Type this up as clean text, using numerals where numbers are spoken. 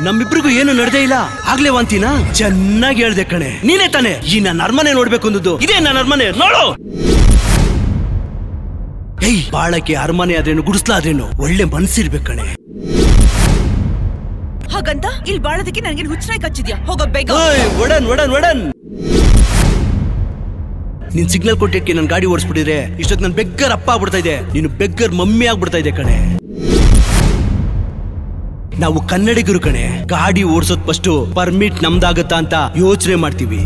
ನಮ್ಮಿಬ್ರಿಗೂ ಏನು ನಡೆದೇ ಇಲ್ಲ ಆಗ್ಲೇ ವಾಂತಿನಾ? ಚೆನ್ನಾಗಿ ಹೇಳ್ದೆ ಕಣೆ. ನೀನೇ ತಾನೆ ಈ ನನ್ನ ಅರಮನೆ ನೋಡ್ಬೇಕು ಅಂದದ್ದು? ಇದೇ ನನ್ನ ಅರಮನೆ ನೋಡು. ಏಯ್, ಬಾಳಕ್ಕೆ ಅರಮನೆ ಆದ್ರೇನು ಗುಡಿಸ್ಲಾದ್ರೇನು ಒಳ್ಳೆ ಮನ್ಸಿರ್ಬೇಕು ಕಣೆ. ಹಾಗಂತ ಇಲ್ಲಿ ಬಾಳೋದಕ್ಕೆ ನನಗೆ ಹುಚ್ಚನಾಯಿ ಕಚ್ಚಿದ್ಯಾ? ಹೋಗೋ ಬೇಗ. ಒಡನ್ ಒಡನ್ ಒಡನ್. ನೀನ್ ಸಿಗ್ನಲ್ ಕೊಟ್ಟಿಕ್ಕೆ ನನ್ ಗಾಡಿ ಓಡಿಸ್ಬಿಟ್ಟಿದ್ರೆ ಇಷ್ಟೊತ್ತು ನನ್ ಬೆಗ್ಗರ್ ಅಪ್ಪ ಆಗ್ಬಿಡ್ತಾ ಇದೆ, ನೀನು ಬೆಗ್ಗರ್ ಮಮ್ಮಿ ಆಗ್ಬಿಡ್ತಾ ಇದೆ ಕಣೆ. ನಾವು ಕನ್ನಡಿಗರು ಕಣೆ, ಗಾಡಿ ಓಡಿಸೋದ್ ಫಸ್ಟ್ ಪರ್ಮಿಟ್ ನಮ್ದಾಗತ್ತಾ ಅಂತ ಯೋಚನೆ ಮಾಡ್ತೀವಿ.